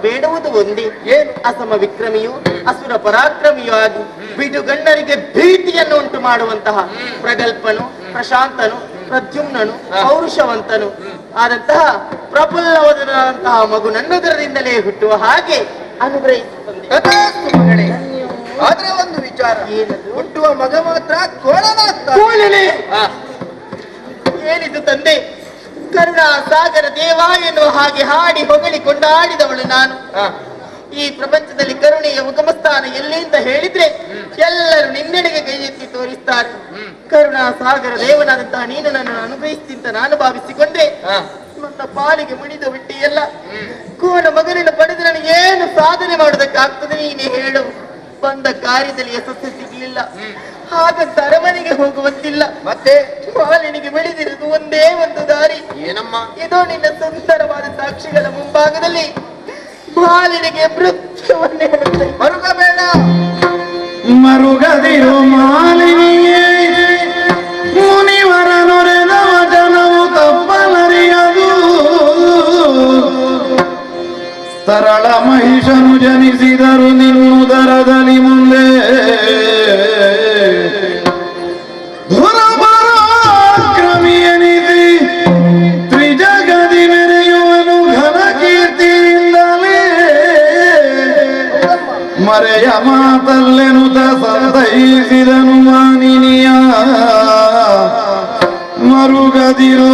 ಬೇಡುವುದು ಒಂದೇ. ಏನು? ಅಸಮ ವಿಕ್ರಮಿಯು ಅಸುರ ಪರಾಕ್ರಮಿಯು ಆಗಿ ಬಿಡುಗಣ್ಣರಿಗೆ ಭೀತಿಯನ್ನು ಉಂಟು ಮಾಡುವಂತಹ ಪ್ರಗಲ್ಪನು, ಪ್ರಶಾಂತನು, ಪ್ರದ್ಯುಮ್ನನು, ಪೌರುಷವಂತನು ಆದಂತಹ ಪ್ರಫುಲ್ಲವಾದಂತಹ ಮಗು ನನ್ನುದರದಿಂದಲೇ ಹುಟ್ಟುವ ಹಾಗೆ ಅನುಗ್ರಹಿಸುತ್ತದೆ. ಮಗಳೇ, ಆದ್ರೆ ಒಂದು ವಿಚಾರ, ಏನದು? ಹುಟ್ಟುವ ಮಗ ಮಾತ್ರ ಕೋಳನಾಗ್ತಾನೆ. ಕೋಳನೆ? ಏನಿದು ತಂದೆ? ಕರುಣಾ ಸಾಗರ ದೇವ ಎನ್ನುವ ಹಾಗೆ ಹಾಡಿ ಹೊಗಳಿ ಕೊಂಡಾಡಿದವಳು ನಾನು. ಈ ಪ್ರಪಂಚದಲ್ಲಿ ಕರುಣೆಯ ಉಗಮಸ್ಥಾನ ಎಲ್ಲಿ ಅಂತ ಹೇಳಿದ್ರೆ ಎಲ್ಲರೂ ನಿನ್ನೆಡೆಗೆ ಕೈ ಎತ್ತಿ ತೋರಿಸ್ತಾರೆ. ಕರುಣಾ ಸಾಗರ ದೇವನಾದಂತಹ ನೀನು ನನ್ನನ್ನು ಅನುಗ್ರಹಿಸ್ತಿಂತ ನಾನು ಭಾವಿಸಿಕೊಂಡ್ರೆ ನನ್ನ ಪಾಲಿಗೆ ಮುಡಿದ ಬಿಟ್ಟಿಯಲ್ಲ. ಕೋನ ಮಗನನ್ನು ಪಡೆದು ನನಗೆ ಏನು ಸಾಧನೆ ಮಾಡೋದಕ್ಕಾಗ್ತದೆ ನೀನೇ ಹೇಳು. ಬಂದ ಕಾರ್ಯದಲ್ಲಿ ಯಶಸ್ಸು ಸಿಗ್ಲಿಲ್ಲ, ಹಾಗಂತ ಅರಮನೆಗೆ ಹೋಗುವಂತಿಲ್ಲ. ಮತ್ತೆ ಮಾಲಿನಿಗೆ ಬೆಳೆದಿರುವುದು ಒಂದೇ ಒಂದು ದಾರಿ. ಏನಮ್ಮ? ಇದೋ ನಿನ್ನ ಸುಂದರವಾದ ಸಾಕ್ಷಿಗಳ ಮುಂಭಾಗದಲ್ಲಿ ಮಾಲಿನಿಗೆ ಮೃತ್ಯುವನ್ನೇ ಮರುಗಬೇಡ. ಮರುಗದಿರು ಮಾಲಿನಿಗೆ ಮುನಿವರ ನೊರೆದ ವಚನವು ತಪ್ಪಲರಿಯದು. ಸರಳ ಮಹಿಷನು ಜನಿಸಿದರು ನಿನ್ನುದರದಲ್ಲಿ ಮುಂದೆ. ಧುರಪರಾಕ್ರಮಿಯನಿಸಿ ತ್ರಿಜಗದಿ ಮೆರೆಯುವನು ಘನ ಕೀರ್ತಿಯಿಂದಲೇ. ಮರೆಯ ಮಾತಲ್ಲೆನುತ ಸಂತೈಸಿದನು ಮಾನಿನಿಯ ಮರುಗದಿರು.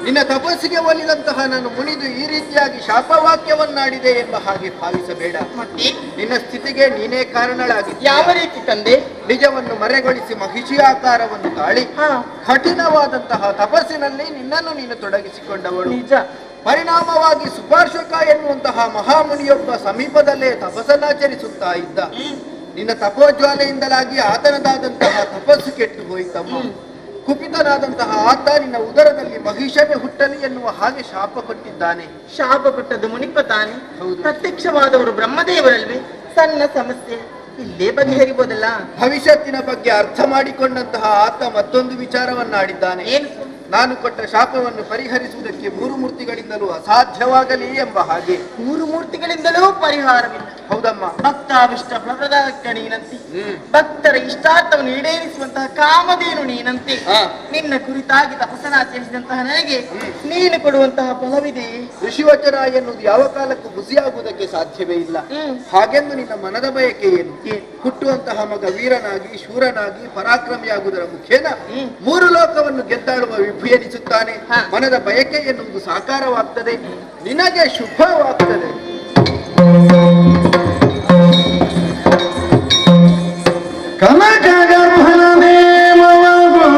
ನಿನ್ನ ತಪಸ್ಸಿಗೆ ಒಲಿದಂತಹ ನಾನು ಮುನಿದು ಈ ರೀತಿಯಾಗಿ ಶಾಪವಾಕ್ಯವನ್ನಾಡಿದೆ ಎಂಬ ಹಾಗೆ ಭಾವಿಸಬೇಡ. ನಿನ್ನ ಸ್ಥಿತಿಗೆ ನೀನೇ ಕಾರಣಳಾಗಿದ್ದ. ಯಾವ ರೀತಿ ತಂದೆ? ನಿಜವನ್ನು ಮರೆಗೊಳಿಸಿ ಮಹಿಷಿ ಆಕಾರವನ್ನು ತಾಳಿ ಕಠಿಣವಾದಂತಹ ತಪಸ್ಸಿನಲ್ಲಿ ನಿನ್ನನ್ನು ನೀನು ತೊಡಗಿಸಿಕೊಂಡವಳು. ನಿಜ. ಪರಿಣಾಮವಾಗಿ ಸುಪಾರ್ಶ್ವಕ ಎನ್ನುವಂತಹ ಮಹಾಮುನಿಯೊಬ್ಬ ಸಮೀಪದಲ್ಲೇ ತಪಸ್ಸನ್ನಾಚರಿಸುತ್ತಾ ಇದ್ದ. ನಿನ್ನ ತಪೋಜ್ವಾಲೆಯಿಂದಲಾಗಿ ಆತನದಾದಂತಹ ತಪಸ್ಸು ಕೆಟ್ಟು ಹೋಯಿತಮ್ಮ. ಕುಪಿತನಾದಂತಹ ಆತ ನಿನ್ನ ಉದರದಲ್ಲಿ ಮಹಿಷನೇ ಹುಟ್ಟಲಿ ಎನ್ನುವ ಹಾಗೆ ಶಾಪ ಕೊಟ್ಟಿದ್ದಾನೆ. ಶಾಪ ಕೊಟ್ಟದ್ದು ಮುನಿಪ ತಾನೆ. ಹೌದು. ಪ್ರತ್ಯಕ್ಷವಾದವರು ಬ್ರಹ್ಮದೇವರಲ್ವೇ? ಸಣ್ಣ ಸಮಸ್ಯೆ ಇಲ್ಲೇ ಬಗೆಹರಿಬೋದಲ್ಲ. ಭವಿಷ್ಯತ್ತಿನ ಬಗ್ಗೆ ಅರ್ಥ ಮಾಡಿಕೊಂಡಂತಹ ಆತ ಮತ್ತೊಂದು ವಿಚಾರವನ್ನಾಡಿದ್ದಾನೆ. ಏನು? ನಾನು ಕೊಟ್ಟ ಶಾಪವನ್ನು ಪರಿಹರಿಸುವುದಕ್ಕೆ 3 ಮೂರ್ತಿಗಳಿಂದಲೂ ಅಸಾಧ್ಯವಾಗಲಿ ಎಂಬ ಹಾಗೆ. 3 ಮೂರ್ತಿಗಳಿಂದಲೂ ಪರಿಹಾರವಿಲ್ಲ. ಹೌದಮ್ಮ. ಭಕ್ತಾವಿಷ್ಟ ಪ್ರಪ್ರದಾಯಕ ನೀನಂತೆ, ಭಕ್ತರ ಇಷ್ಟಾರ್ಥವನ್ನು ಈಡೇರಿಸುವಂತಹ ಕಾಮಧೇನು ನೀನಂತೆ. ನಿನ್ನ ಕುರಿತಾಗಿ ತಪಸ್ಸನ್ನಾಚರಿಸಿದಂತಹ ನನಗೆ ನೀನು ಕೊಡುವಂತಹ ಫಲವಿದೆ. ಋಷಿವಚನ ಎನ್ನುವುದು ಯಾವ ಕಾಲಕ್ಕೂ ಹುಸಿಯಾಗುವುದಕ್ಕೆ ಸಾಧ್ಯವೇ ಇಲ್ಲ. ಹಾಗೆಂದು ನಿನ್ನ ಮನದ ಬಯಕೆ ಏನು? ಹುಟ್ಟುವಂತಹ ಮಗ ವೀರನಾಗಿ, ಶೂರನಾಗಿ, ಪರಾಕ್ರಮಿಯಾಗುವುದರ ಮುಖೇನ 3 ಲೋಕವನ್ನು ಗೆದ್ದಾಡುವ ವಿಭು ಎನಿಸುತ್ತಾನೆ. ಮನದ ಬಯಕೆ ಎನ್ನುವುದು ಸಾಕಾರವಾಗ್ತದೆ, ನಿನಗೆ ಶುಭವಾಗ್ತದೆ. ಕನಕ ಗರ್ಭನ ನೇಮವಗೊಂಡು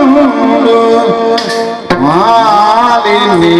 ಮಾಲಿನಿ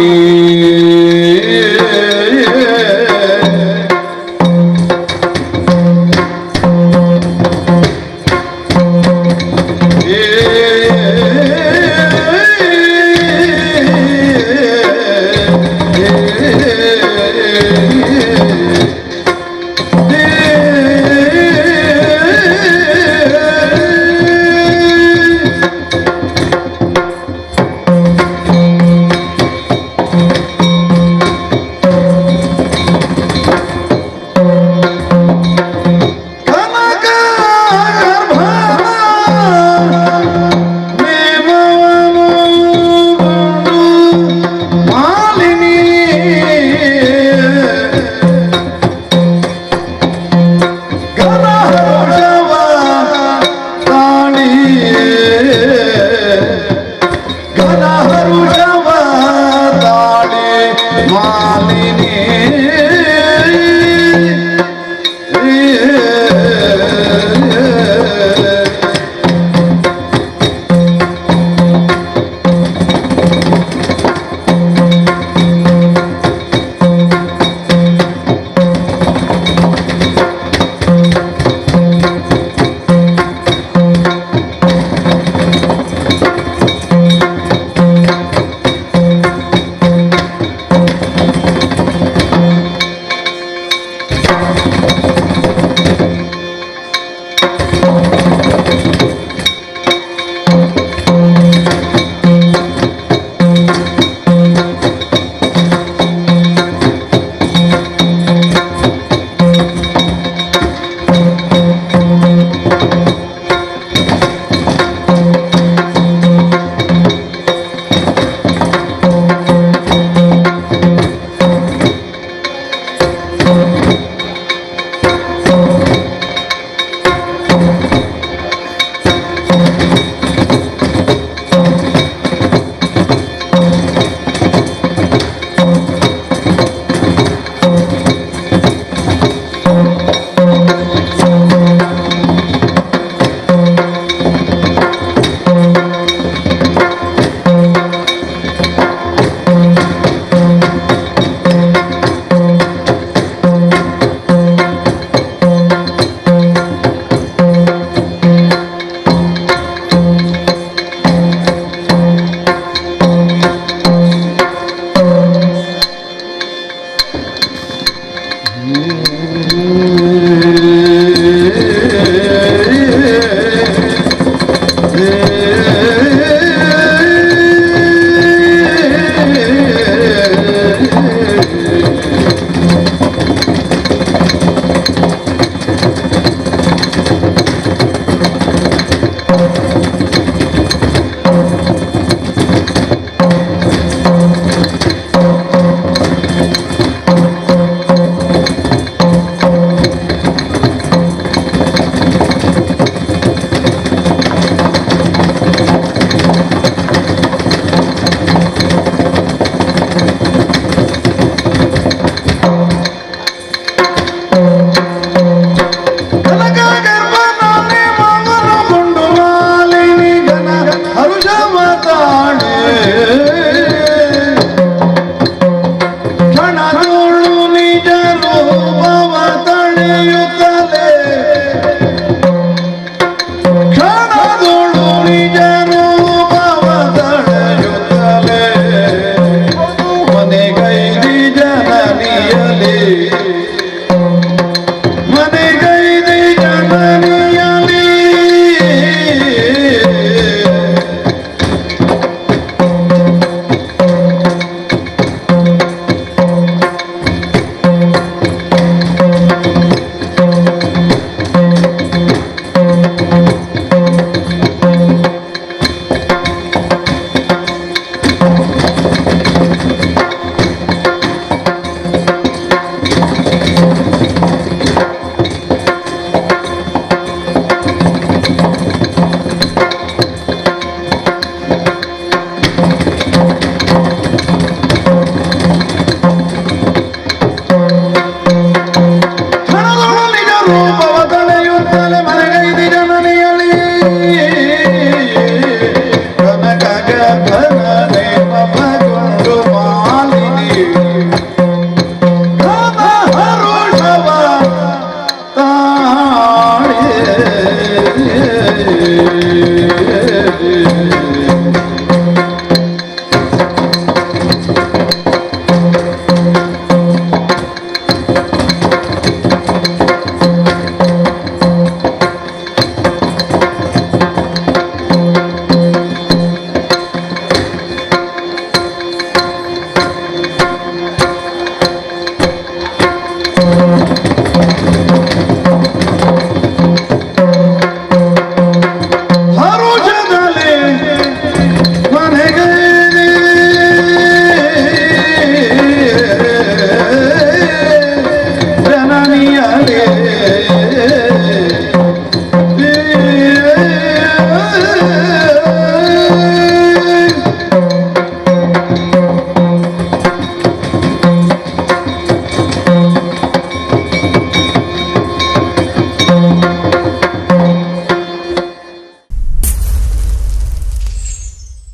Hallelujah.